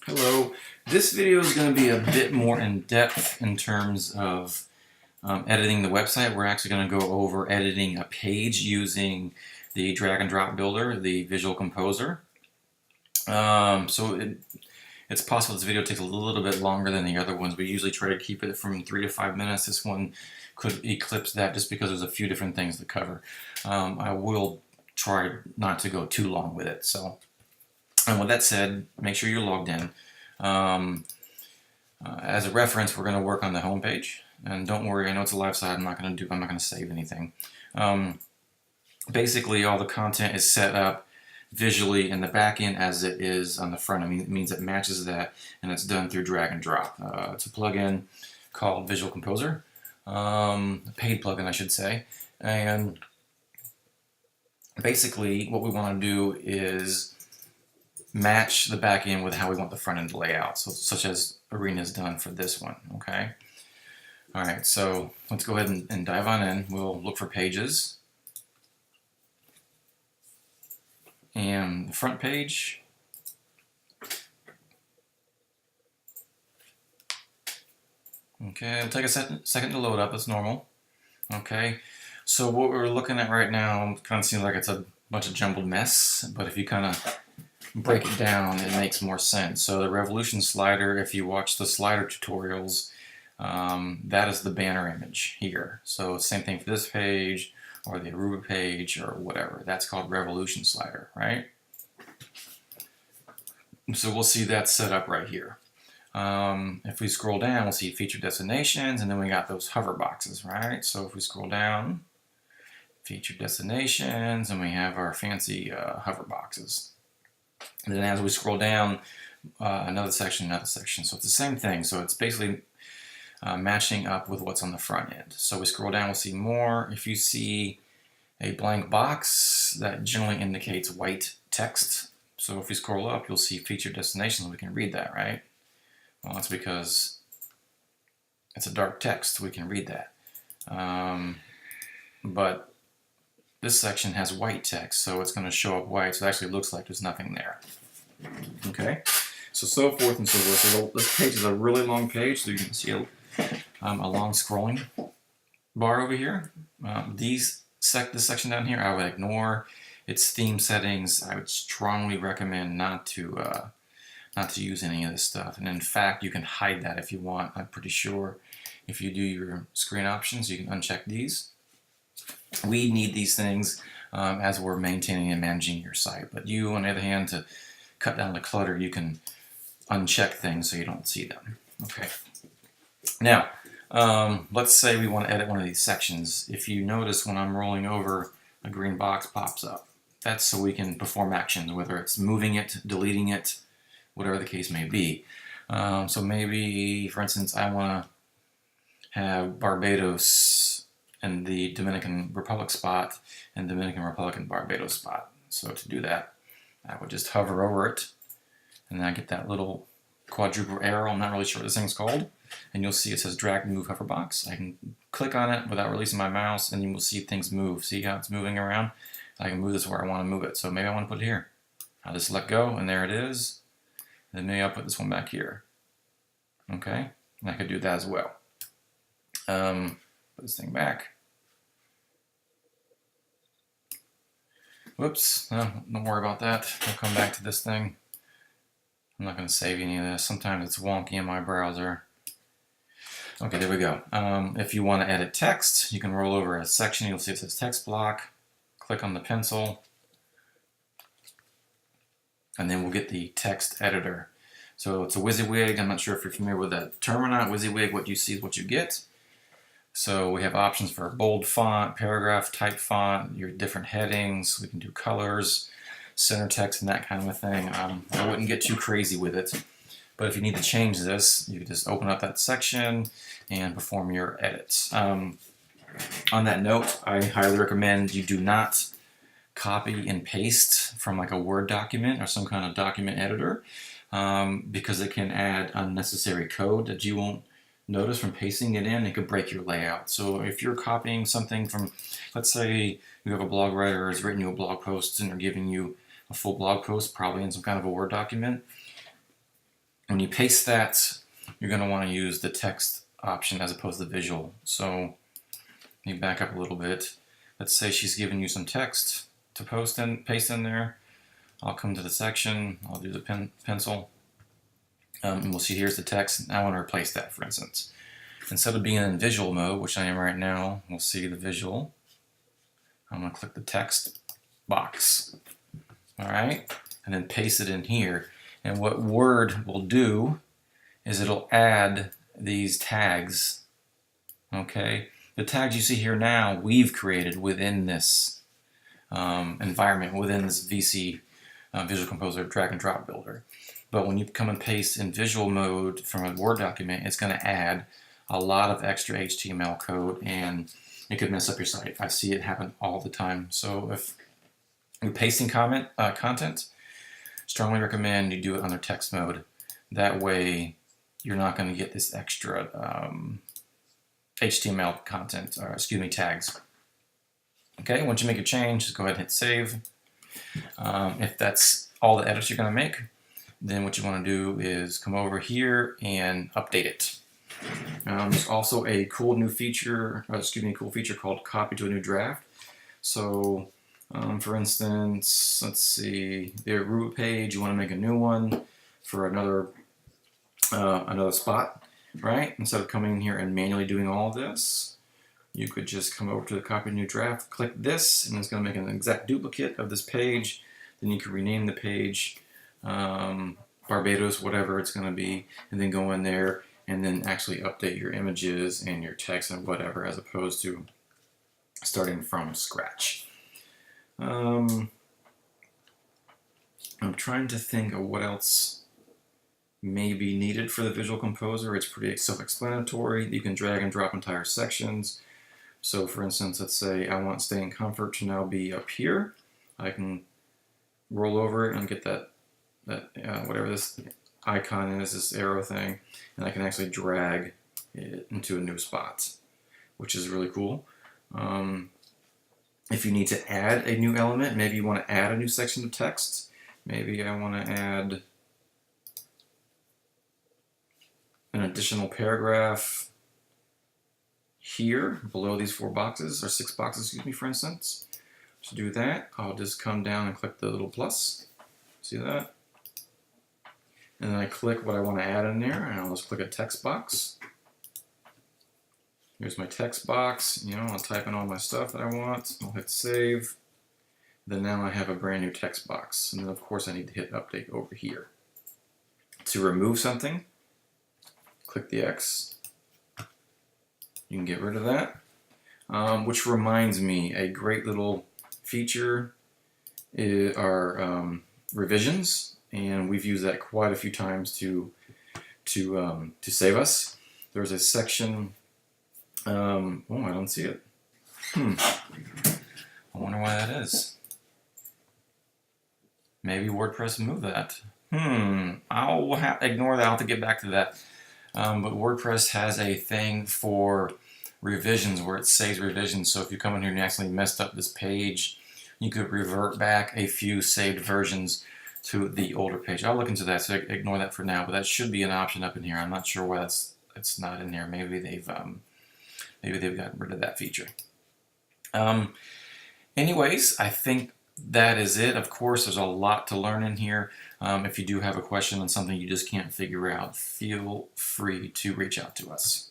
Hello. This video is going to be a bit more in depth in terms of editing the website. We're actually going to go over editing a page using the drag and drop builder, the Visual Composer. It's possible this video takes a little bit longer than the other ones. We usually try to keep it from 3 to 5 minutes. This one could eclipse that just because there's a few different things to cover. I will try not to go too long with it. And with that said, make sure you're logged in. As a reference, we're going to work on the home page. And don't worry, I know it's a live site. I'm not going to save anything. Basically, all the content is set up visually in the back end as it is on the front. It means it matches that, and it's done through drag and drop. It's a plugin called Visual Composer, a paid plugin, I should say. And basically, what we want to do is match the back end with how we want the front end to lay out, such as Arena's done for this one. Okay. All right. So let's go ahead and dive on in. We'll look for pages. And the front page, okay, it'll take a second to load up. That's normal. Okay, so what we're looking at right now kind of seems like it's a bunch of jumbled mess, but if you kind of break it down, it makes more sense. So the revolution slider, if you watch the slider tutorials, that is the banner image here. So same thing for this page, or the Aruba page, or whatever. That's called revolution slider, right? So we'll see that set up right here. If we scroll down, we'll see featured destinations, and then we got those hover boxes, right? So if we scroll down, featured destinations, and we have our fancy hover boxes. And then as we scroll down, another section. So it's the same thing. So it's basically matching up with what's on the front end. So we scroll down, we'll see more. If you see a blank box, that generally indicates white text. So if we scroll up, you'll see featured destinations. We can read that, right? Well, that's because it's a dark text. We can read that. But this section has white text, so it's going to show up white. So it actually looks like there's nothing there. Okay? So forth and so forth. So this page is a really long page, so you can see a long scrolling bar over here. This section down here I would ignore. It's theme settings. I would strongly recommend not to use any of this stuff. And in fact, you can hide that if you want. I'm pretty sure if you do your screen options, you can uncheck these. We need these things as we're maintaining and managing your site. But you, on the other hand, to cut down the clutter, you can uncheck things so you don't see them. Okay. Now, let's say we want to edit one of these sections. If you notice when I'm rolling over, a green box pops up. That's so we can perform actions, whether it's moving it, deleting it, whatever the case may be. So maybe, for instance, I want to have Barbados and the Dominican Republic spot and Dominican Republic and Barbados spot. So to do that, I would just hover over it, and then I get that little quadruple arrow. I'm not really sure what this thing's called. And you'll see it says drag and move hover box. I can click on it without releasing my mouse, and you will see things move. See how it's moving around? I can move this where I want to move it. So maybe I want to put it here. I'll just let go, and there it is. And then maybe I'll put this one back here. Okay? And I could do that as well. Put this thing back. Whoops. No, don't worry about that. I'll come back to this thing. I'm not going to save any of this. Sometimes it's wonky in my browser. Okay, there we go. If you want to edit text, you can roll over a section. You'll see it says text block. Click on the pencil. And then we'll get the text editor. So it's a WYSIWYG. I'm not sure if you're familiar with that term or not. WYSIWYG, what you see is what you get. So we have options for bold font, paragraph type font, your different headings. We can do colors, center text, and that kind of a thing. I wouldn't get too crazy with it. But if you need to change this, you can just open up that section and perform your edits. On that note, I highly recommend you do not copy and paste from like a Word document or some kind of document editor because it can add unnecessary code that you won't notice from pasting it in. It could break your layout. So if you're copying something from, let's say you have a blog writer who has written you a blog post and they're giving you a full blog post, probably in some kind of a Word document, When you paste that, you're going to want to use the text option as opposed to the visual. So let me back up a little bit. Let's say she's giving you some text to paste in there. I'll come to the section, I'll do the pencil, and we'll see here's the text. I want to replace that, for instance. Instead of being in visual mode, which I am right now, we'll see the visual. I'm going to click the text box, all right, and then paste it in here. And what Word will do is it'll add these tags, okay? The tags you see here now, we've created within this environment, within this VC Visual Composer drag and drop builder. But when you come and paste in visual mode from a Word document, it's going to add a lot of extra HTML code, and it could mess up your site. I see it happen all the time. So if you're pasting content, strongly recommend you do it under text mode. That way you're not going to get this extra HTML content, or excuse me, tags. Okay, once you make a change, just go ahead and hit save. If that's all the edits you're going to make, then what you want to do is come over here and update it. There's also a cool new feature, cool feature called copy to a new draft. So, for instance, let's see, the root page, you want to make a new one for another spot, right? Instead of coming in here and manually doing all of this, you could just come over to the copy to new draft, click this, and it's going to make an exact duplicate of this page. Then you can rename the page, Barbados, whatever it's going to be, and then go in there and then actually update your images and your text and whatever, as opposed to starting from scratch. I'm trying to think of what else may be needed for the Visual Composer. It's pretty self-explanatory. You can drag and drop entire sections. So for instance, let's say I want Stay in Comfort to now be up here. I can roll over it and get that whatever this icon is, this arrow thing, and I can actually drag it into a new spot, which is really cool. If you need to add a new element, maybe you want to add a new section of text. Maybe I want to add an additional paragraph here below these 4 boxes, or 6 boxes, excuse me, for instance. To do that, I'll just come down and click the little plus. See that? And then I click what I want to add in there, and I'll just click a text box. Here's my text box. I'll type in all my stuff that I want. I'll hit save. Then now I have a brand new text box. And then of course I need to hit update over here. To remove something, click the X. You can get rid of that. Which reminds me, a great little feature are revisions, and we've used that quite a few times to save us. There's a section. Oh, I don't see it. I wonder why that is. Maybe WordPress moved that. I'll ignore that. I'll have to get back to that. But WordPress has a thing for revisions where it saves revisions. So if you come in here and you accidentally messed up this page, you could revert back a few saved versions to the older page. I'll look into that, so ignore that for now. But that should be an option up in here. I'm not sure why it's not in here. Maybe they've gotten rid of that feature. Anyways, I think that is it. Of course, there's a lot to learn in here. If you do have a question on something you just can't figure out, feel free to reach out to us.